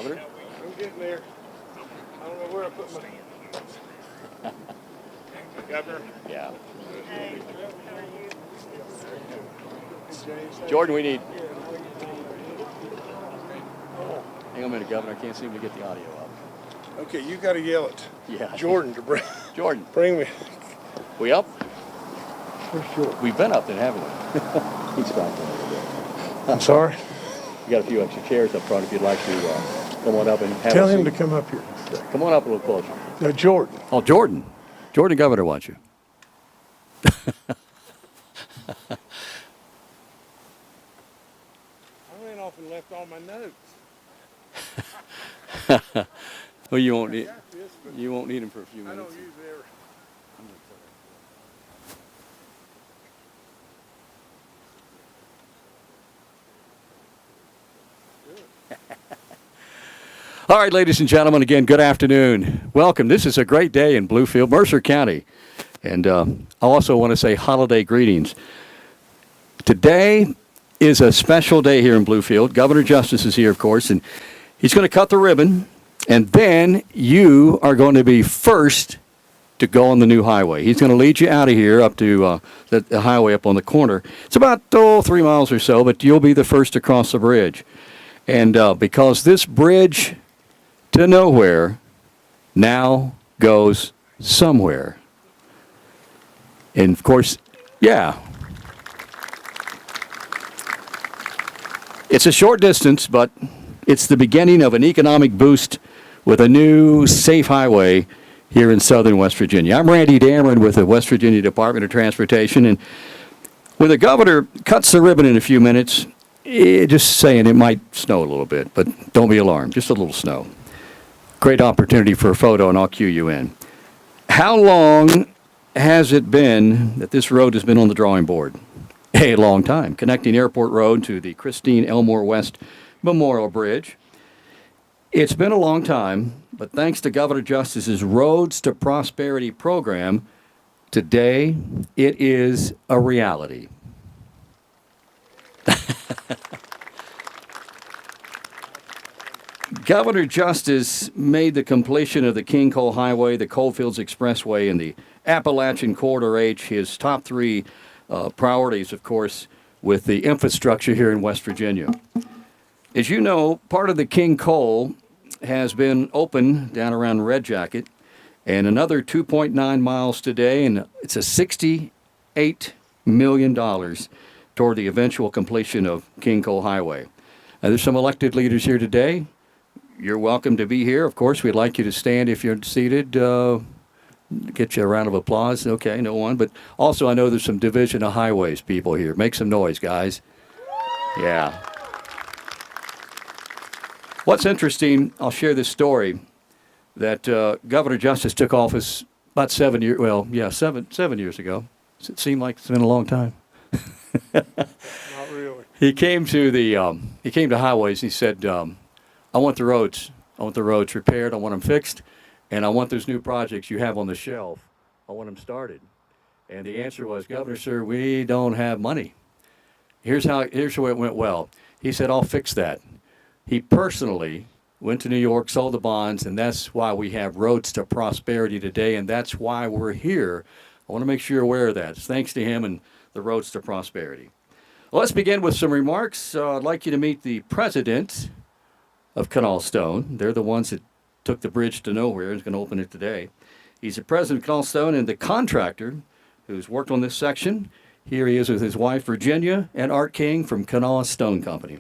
Governor? I'm getting there. I don't know where I put my... Governor? Yeah. Hey, how are you? Jordan, we need... Hang on a minute, Governor. I can't seem to get the audio up. Okay, you got to yell it. Yeah. Jordan to bring... Jordan. Bring me... We up? Where's Jordan? We've been up then, haven't we? He's back there a little bit. I'm sorry? We got a few extra chairs up front if you'd like to come on up and have Tell a him seat. to come up here. Come on up a little closer. Jordan. Oh, Jordan. Jordan Governor wants you. I ran off and left all my notes. Well, you won't need them for a few I minutes. don't use every... All right, ladies and gentlemen, again, good afternoon. Welcome. This is a great day in Bluefield, Mercer County. And I also want to say holiday greetings. Today is a special day here in Bluefield. Governor Justice is here, of course, and he's going to cut the ribbon. And then you are going to be first to go on the new highway. He's going to lead you out of here up to the highway up on the corner. It's about 3 miles or so, but you'll be the first to cross the bridge. And because this bridge to nowhere now goes somewhere. And, of course, yeah. It's a short distance, but it's the beginning of an economic boost with a new safe highway here in southern West Virginia. I'm Randy Dameron with the West Virginia Department of Transportation, and when the governor cuts the ribbon in a few minutes, just saying it might snow a little bit, but don't be alarmed, just a little snow. Great opportunity for a photo, and I'll cue you in. How long has it been that this road has been on the drawing board? A long time. Connecting Airport Road to the Christine Elmore West Memorial Bridge. It's been a long time, but thanks to Governor Justice's Roads to Prosperity program, today it is a reality. Governor Justice made the completion of the King Coal Highway, the Coalfields Expressway, and the Appalachian Corridor H his top three priorities, of course, with the infrastructure here in West Virginia. As you know, part of the King Coal has been open down around Red Jacket, and another 2.9 miles today, and it's a $68 million toward the eventual completion of King Coal Highway. Now, there's some elected leaders here today. You're welcome to be here. Of course, we'd like you to stand if you're seated. Get you a round of applause. Okay, no one. But also, I know there's some Division of Highways people here. Make some noise, guys. Yeah. What's interesting, I'll share this story, that Governor Justice took office about 7 years, well, yeah, seven years ago. Does it seem like it's been a long time? Not really. He came to highways. He said, I want the roads repaired. I want them fixed. And I want those new projects you have on the shelf. I want them started. And the answer was, Governor, sir, we don't have money. Here's where it went well. He said, I'll fix that. He personally went to New York, sold the bonds, and that's why we have Roads to Prosperity today, and that's why we're here. I want to make sure you're aware of that. It's thanks to him and the Roads to Prosperity. Well, let's begin with some remarks. I'd like you to meet the president of Kanawha Stone. They're the ones that took the bridge to nowhere and is going to open it today. He's the president of Kanawha Stone and the contractor who's worked on this section. Here he is with his wife, Virginia, and Art King from Kanawha Stone Company.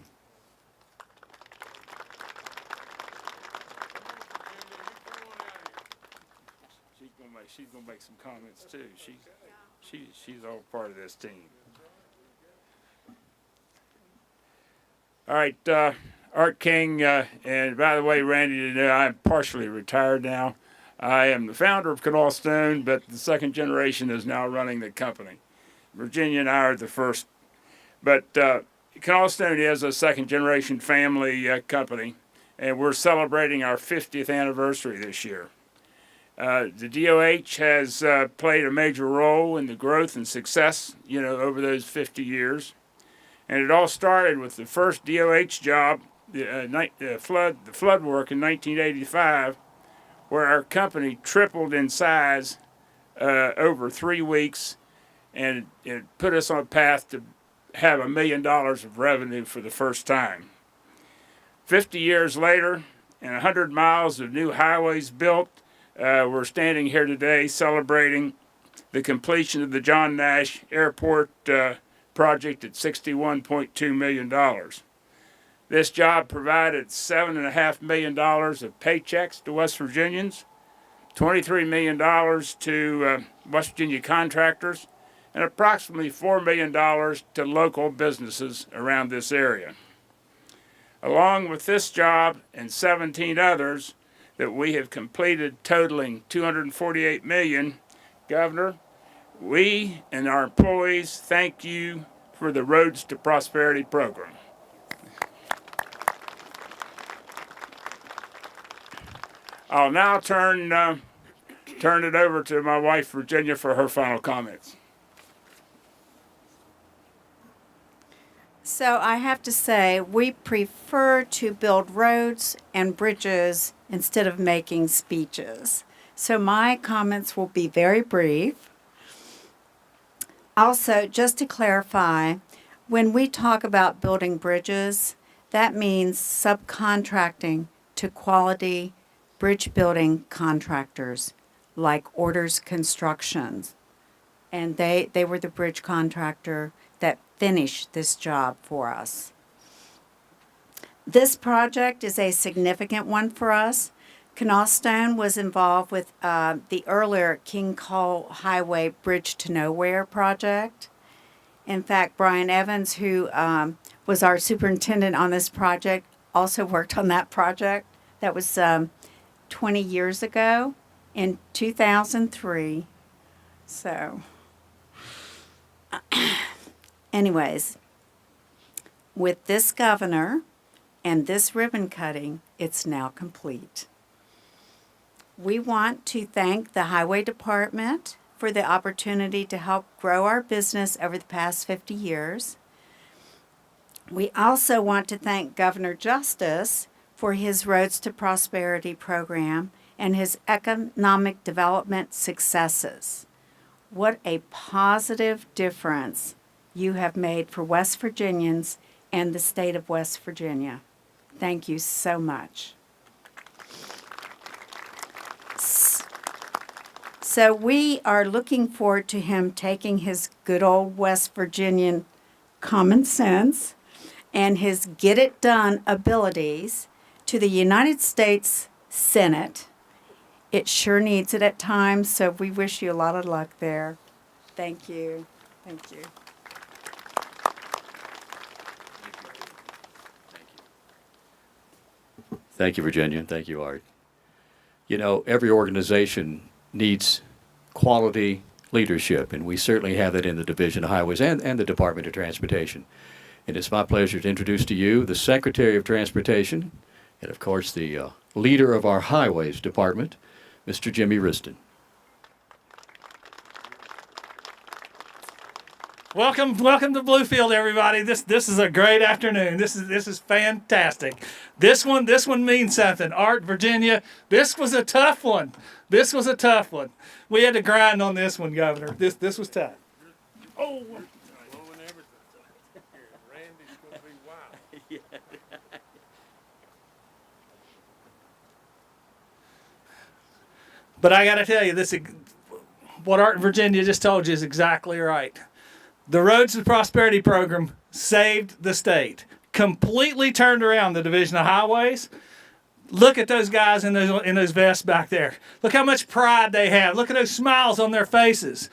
She's gonna make some comments too. She's all part of this team. All right, Art King, and by the way, Randy, today I'm partially retired now. I am the founder of Kanawha Stone, but the second generation is now running the company. Virginia and I are the first, but Kanawha Stone is a second generation family company, and we're celebrating our 50th anniversary this year. The DOH has played a major role in the growth and success, over those 50 years. And it all started with the first DOH job the flood work in 1985, where our company tripled in size over 3 weeks, and it put us on a path to have $1 million of revenue for the first time. 50 years later, and 100 miles of new highways built, we're standing here today celebrating the completion of the John Nash Airport project at $61.2 million. This job provided $7.5 million of paychecks to West Virginians, $23 million to West Virginia contractors, and approximately $4 million to local businesses around this area. Along with this job and 17 others that we have completed totaling $248 million, Governor, we and our employees thank you for the Roads to Prosperity program. I'll now turn it over to my wife, Virginia, for her final comments. So I have to say, we prefer to build roads and bridges instead of making speeches. So my comments will be very brief. Also, just to clarify, when we talk about building bridges, that means subcontracting to quality bridge building contractors like Orders Constructions. And they were the bridge contractor that finished this job for us. This project is a significant one for us. Kanawha Stone was involved with the earlier King Cole Highway Bridge to Nowhere project. In fact, Brian Evans, who was our superintendent on this project, also worked on that project. That was 20 years ago in 2003. So, anyways, with this governor and this ribbon cutting, it's now complete. We want to thank the Highway Department for the opportunity to help grow our business over the past 50 years. We also want to thank Governor Justice for his Roads to Prosperity program and his economic development successes. What a positive difference you have made for West Virginians and the state of West Virginia. Thank you so much. So we are looking forward to him taking his good old West Virginian common sense and his get-it-done abilities to the United States Senate. It sure needs it at times, so we wish you a lot of luck there. Thank you. Thank you. Thank you, Virginia, and thank you, Art. You know, every organization needs quality leadership, and we certainly have that in the Division of Highways and the Department of Transportation. And it's my pleasure to introduce to you the Secretary of Transportation and, of course, the leader of our Highways Department, Mr. Jimmy Riston. Welcome to Bluefield, everybody. This is a great afternoon. This is fantastic. This one means something. Art, Virginia, this was a tough one. We had to grind on this one, Governor. This was tough. Oh. Randy's gonna be wild. But I got to tell you, what Art and Virginia just told you is exactly right. The Roads to Prosperity program saved the state. Completely turned around the Division of Highways. Look at those guys in those vests back there. Look how much pride they have. Look at those smiles on their faces.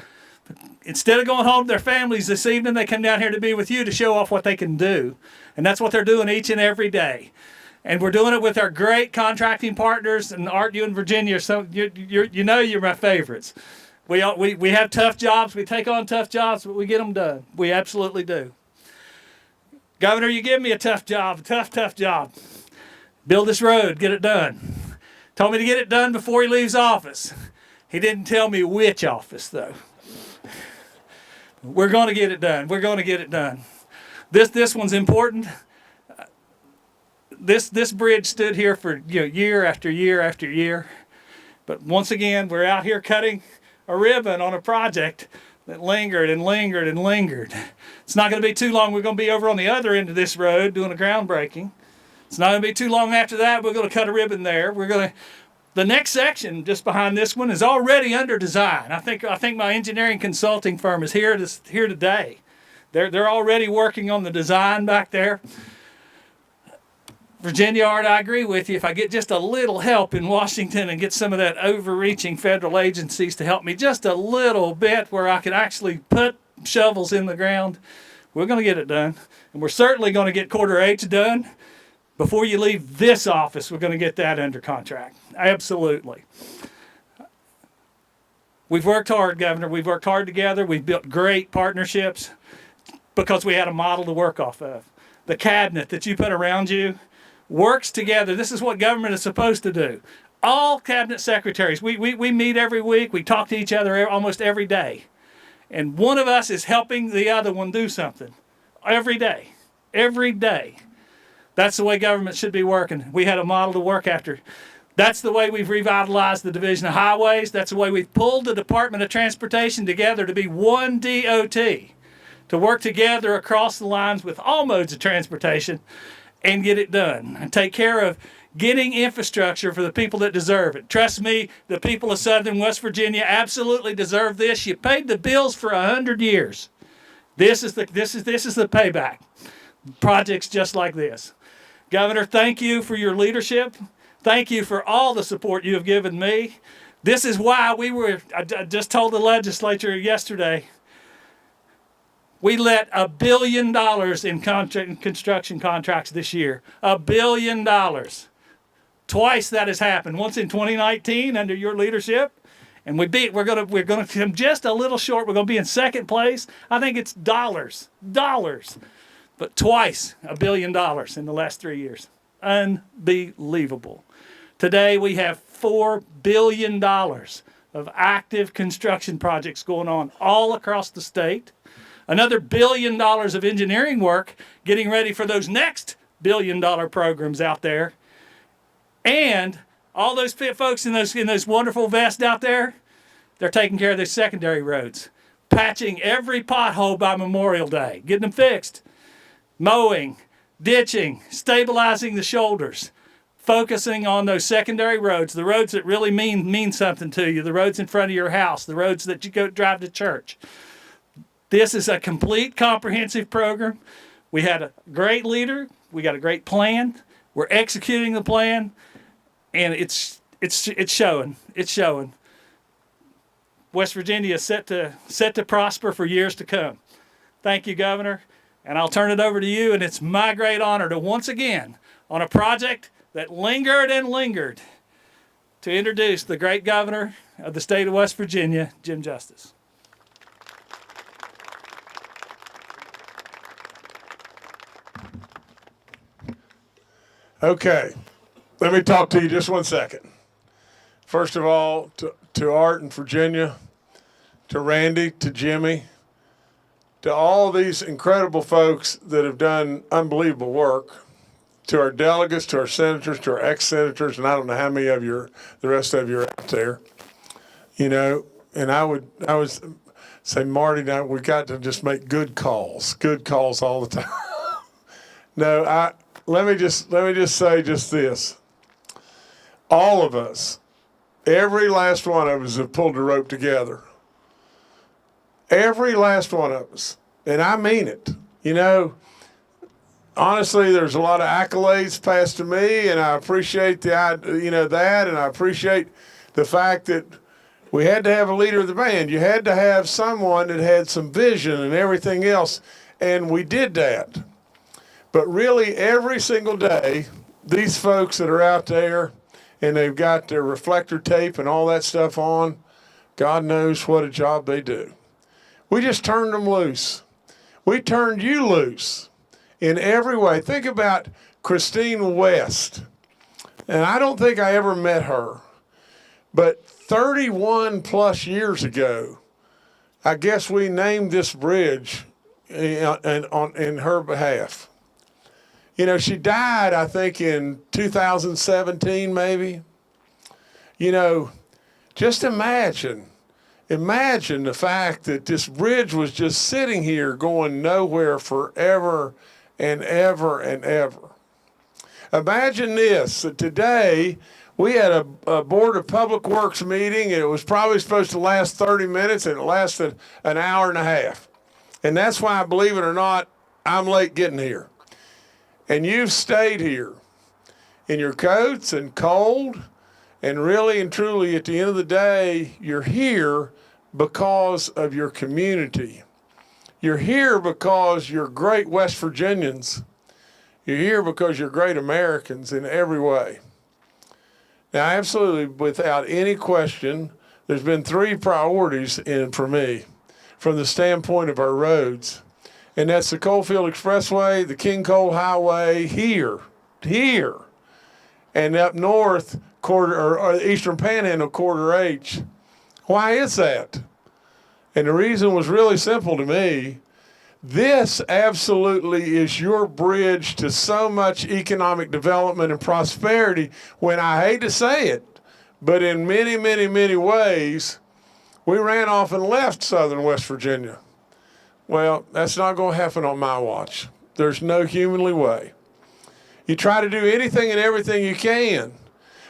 Instead of going home to their families this evening, they come down here to be with you to show off what they can do. And that's what they're doing each and every day. And we're doing it with our great contracting partners, and Art, you and Virginia, so you're my favorites. We have tough jobs. We take on tough jobs, but we get them done. We absolutely do. Governor, you give me a tough job, a tough job. Build this road, get it done. Told me to get it done before he leaves office. He didn't tell me which office, though. We're going to get it done. This one's important. This bridge stood here for year after year after year. But once again, we're out here cutting a ribbon on a project that lingered and lingered and lingered. It's not going to be too long. We're going to be over on the other end of this road doing a groundbreaking. It's not going to be too long after that. We're going to cut a ribbon there. The next section just behind this one is already under design. I think my engineering consulting firm is here today. They're already working on the design back there. Virginia, Art, I agree with you. If I get just a little help in Washington and get some of that overreaching federal agencies to help me just a little bit where I can actually put shovels in the ground, we're going to get it done. And we're certainly going to get quarter H done. Before you leave this office, we're going to get that under contract. Absolutely. We've worked hard, Governor. We've worked hard together. We've built great partnerships because we had a model to work off of. The cabinet that you put around you works together. This is what government is supposed to do. All cabinet secretaries, we meet every week. We talk to each other almost every day. And one of us is helping the other one do something every day. Every day. That's the way government should be working. We had a model to work after. That's the way we've revitalized the Division of Highways. That's the way we've pulled the Department of Transportation together to be one DOT, to work together across the lines with all modes of transportation and get it done and take care of getting infrastructure for the people that deserve it. Trust me, the people of Southern West Virginia absolutely deserve this. You paid the bills for 100 years. This is the payback. Projects just like this. Governor, thank you for your leadership. Thank you for all the support you have given me. This is why I just told the legislature yesterday, we let $1 billion in construction contracts this year. $1 billion. Twice that has happened. Once in 2019 under your leadership, and we're going to come just a little short. We're going to be in second place. I think it's dollars. But twice $1 billion in the last 3 years. Unbelievable. Today we have $4 billion of active construction projects going on all across the state. Another $1 billion of engineering work getting ready for those next $1 billion programs out there. And all those folks in those wonderful vests out there, they're taking care of their secondary roads, patching every pothole by Memorial Day, getting them fixed. Mowing, ditching, stabilizing the shoulders, focusing on those secondary roads, the roads that really mean something to you, the roads in front of your house, the roads that you go drive to church. This is a complete, comprehensive program. We had a great leader. We got a great plan. We're executing the plan, and it's showing. It's showing. West Virginia is set to prosper for years to come. Thank you, Governor. And I'll turn it over to you, and it's my great honor to once again, on a project that lingered and lingered, to introduce the great governor of the state of West Virginia, Jim Justice. Okay, let me talk to you just 1 second. First of all, to Art and Virginia, to Randy, to Jimmy, to all these incredible folks that have done unbelievable work, to our delegates, to our senators, to our ex-senators, and I don't know how many of the rest of you are out there, and I would say, Marty, now we got to just make good calls all the time. No, let me just say just this. All of us, every last one of us have pulled the rope together. Every last one of us. And I mean it. Honestly, there's a lot of accolades passed to me, and I appreciate that, and I appreciate the fact that we had to have a leader of the band. You had to have someone that had some vision and everything else, and we did that. But really, every single day, these folks that are out there, and they've got their reflector tape and all that stuff on, God knows what a job they do. We just turned them loose. We turned you loose in every way. Think about Christine West. And I don't think I ever met her. But 31 plus years ago, I guess we named this bridge in her behalf. You know, she died, I think, in 2017, maybe. You know, just imagine the fact that this bridge was just sitting here going nowhere forever and ever and ever. Imagine this, that today we had a Board of Public Works meeting, and it was probably supposed to last 30 minutes, and it lasted an hour and a half. And that's why, believe it or not, I'm late getting here. And you've stayed here in your coats and cold, and really and truly, at the end of the day, you're here because of your community. You're here because you're great West Virginians. You're here because you're great Americans in every way. Now, absolutely, without any question, there's been three priorities for me from the standpoint of our roads. And that's the Coalfield Expressway, the King Coal Highway here, and up north, or Eastern Panhandle, Quarter H. Why is that? And the reason was really simple to me. This absolutely is your bridge to so much economic development and prosperity when, I hate to say it, but in many, many, many ways, we ran off and left southern West Virginia. Well, that's not going to happen on my watch. There's no humanly way. You try to do anything and everything you can,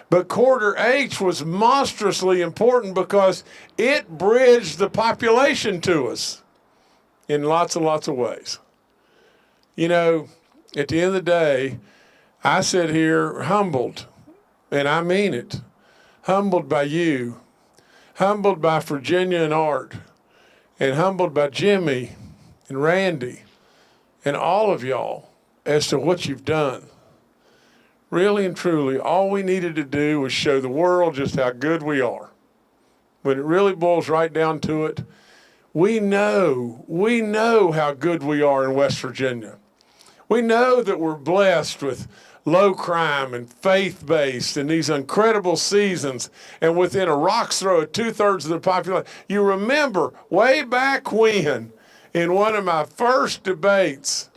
but Quarter H was monstrously important because it bridged the population to us in lots and lots of ways. You know, at the end of the day, I sit here humbled, and I mean it, humbled by you, humbled by Virginia and Art, and humbled by Jimmy and Randy and all of y'all as to what you've done. Really and truly, all we needed to do was show the world just how good we are. When it really boils right down to it, we know how good we are in West Virginia. We know that we're blessed with low crime and faith-based and these incredible seasons, and within a rock's throw of 2/3 of the population. You remember way back when, in one of my first debates,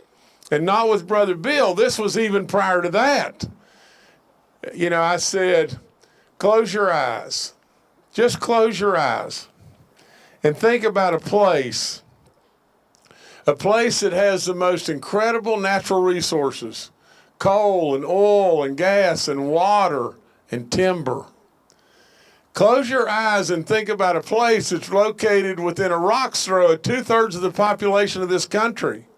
and not with Brother Bill, this was even prior to that. You know, I said, close your eyes. Just close your eyes. And think about a place that has the most incredible natural resources, coal and oil and gas and water and timber. Close your eyes and think about a place that's located within a rock's throw of 2/3 of the population of this country.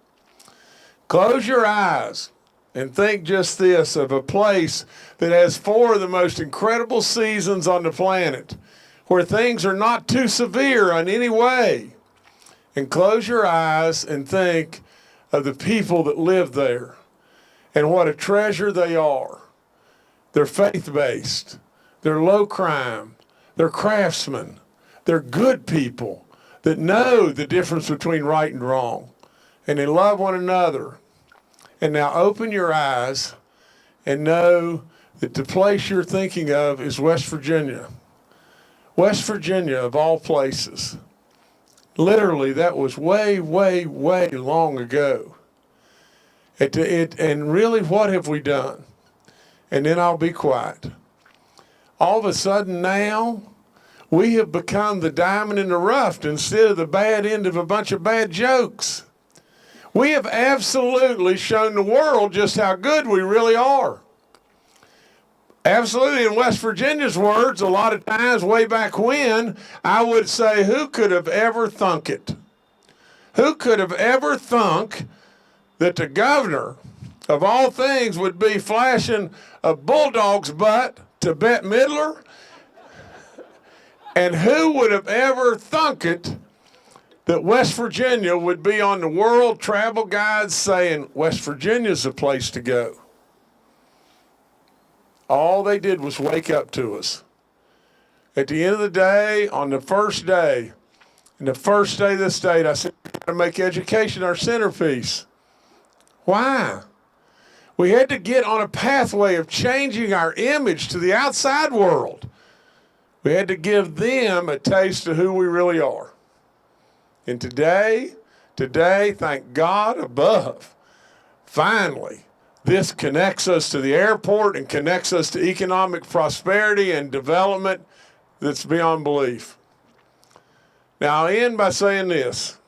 Close your eyes and think just this, of a place that has 4 of the most incredible seasons on the planet, where things are not too severe in any way. And close your eyes and think of the people that live there and what a treasure they are. They're faith-based. They're low crime. They're craftsmen. They're good people that know the difference between right and wrong. And they love one another. And now open your eyes and know that the place you're thinking of is West Virginia. West Virginia, of all places. Literally, that was way, way, way long ago. And really, what have we done? And then I'll be quiet. All of a sudden now, we have become the diamond in the rough instead of the bad end of a bunch of bad jokes. We have absolutely shown the world just how good we really are. Absolutely, in West Virginia's words, a lot of times way back when, I would say, who could have ever thunk it? Who could have ever thunk that the governor of all things would be flashing a bulldog's butt to Bette Midler? And who would have ever thunk it that West Virginia would be on the World Travel Guide saying, West Virginia's the place to go? All they did was wake up to us. At the end of the day, on the first day, in the first day of the state, I said, we've got to make education our centerpiece. Why? We had to get on a pathway of changing our image to the outside world. We had to give them a taste of who we really are. And today, thank God above, finally, This connects us to the airport and connects us to economic prosperity and development that's beyond belief. Now, I'll end by saying this.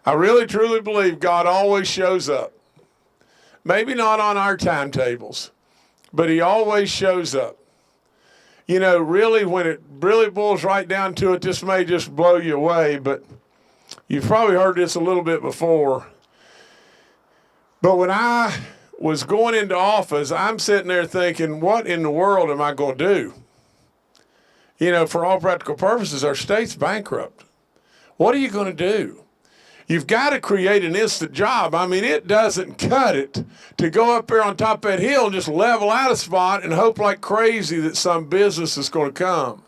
I really, truly believe God always shows up. Maybe not on our timetables, but he always shows up. You know, really, when it really boils right down to it, this may just blow you away, but you've probably heard this a little bit before. But when I was going into office, I'm sitting there thinking, what in the world am I going to do? You know, for all practical purposes, our state's bankrupt. What are you going to do? You've got to create an instant job. I mean, it doesn't cut it to go up there on top of that hill and just level out a spot and hope like crazy that some business is going to come.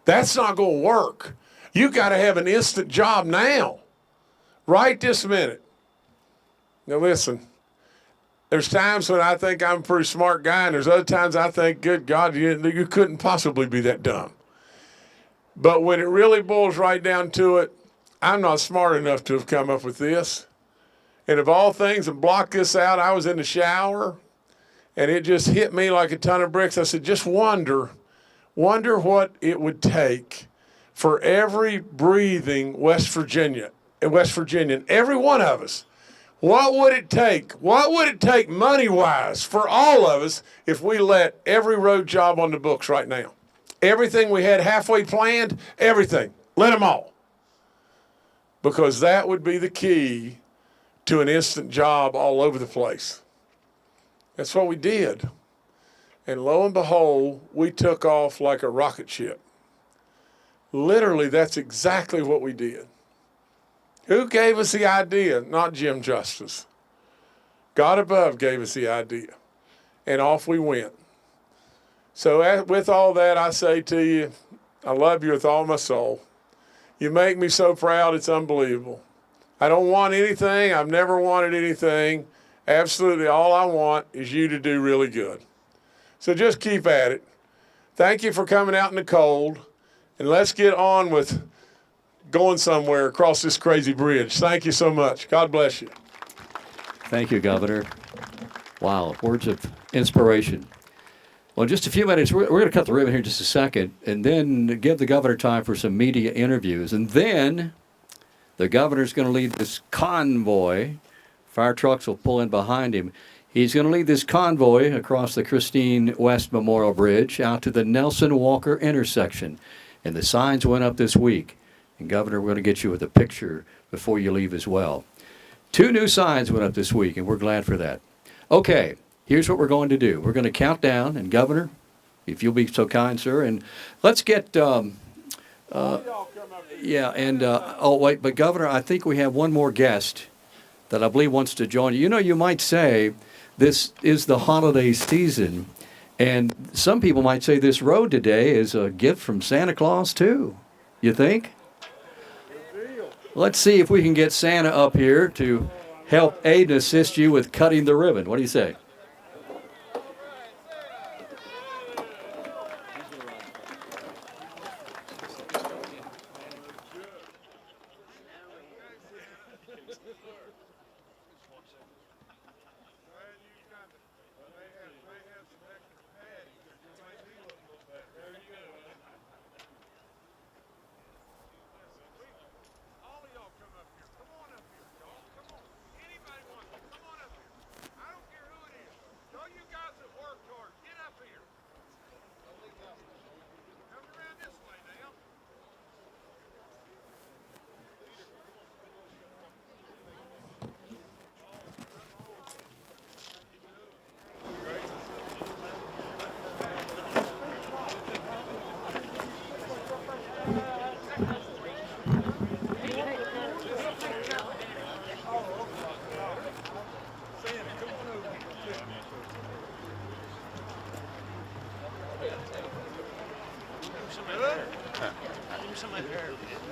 That's not going to work. You got to have an instant job now, right this minute. Now listen, there's times when I think I'm a pretty smart guy, and there's other times I think, good God, you couldn't possibly be that dumb. But when it really boils right down to it, I'm not smart enough to have come up with this. And of all things, to block this out, I was in the shower, and it just hit me like a ton of bricks. I said, just wonder what it would take for every breathing West Virginian, every one of us. What would it take? What would it take money-wise for all of us if we let every road job on the books right now? Everything we had halfway planned, everything. Let them all. Because that would be the key to an instant job all over the place. That's what we did. And lo and behold, we took off like a rocket ship. Literally, that's exactly what we did. Who gave us the idea? Not Jim Justice. God above gave us the idea. And off we went. So with all that, I say to you, I love you with all my soul. You make me so proud, it's unbelievable. I don't want anything. I've never wanted anything. Absolutely all I want is you to do really good. So just keep at it. Thank you for coming out in the cold. And let's get on with going somewhere across this crazy bridge. Thank you so much. God bless you. Thank you, Governor. Wow, words of inspiration. Well, in just a few minutes, we're going to cut the ribbon here in just a second, and then give the governor time for some media interviews. And then the governor's going to lead this convoy. Fire trucks will pull in behind him. He's going to lead this convoy across the Christine West Memorial Bridge out to the Nelson Walker intersection. And the signs went up this week. And, Governor, we're going to get you with a picture before you leave as well. 2 new signs went up this week, and we're glad for that. Okay. Here's what we're going to do. We're going to count down, and Governor, if you'll be so kind, sir, and let's get, but Governor, I think we have one more guest that I believe wants to join you. You know, you might say this is the holiday season, and some people might say this road today is a gift from Santa Claus, too. You think? Let's see if we can get Santa up here to help aid and assist you with cutting the ribbon. What do you say? Some of her.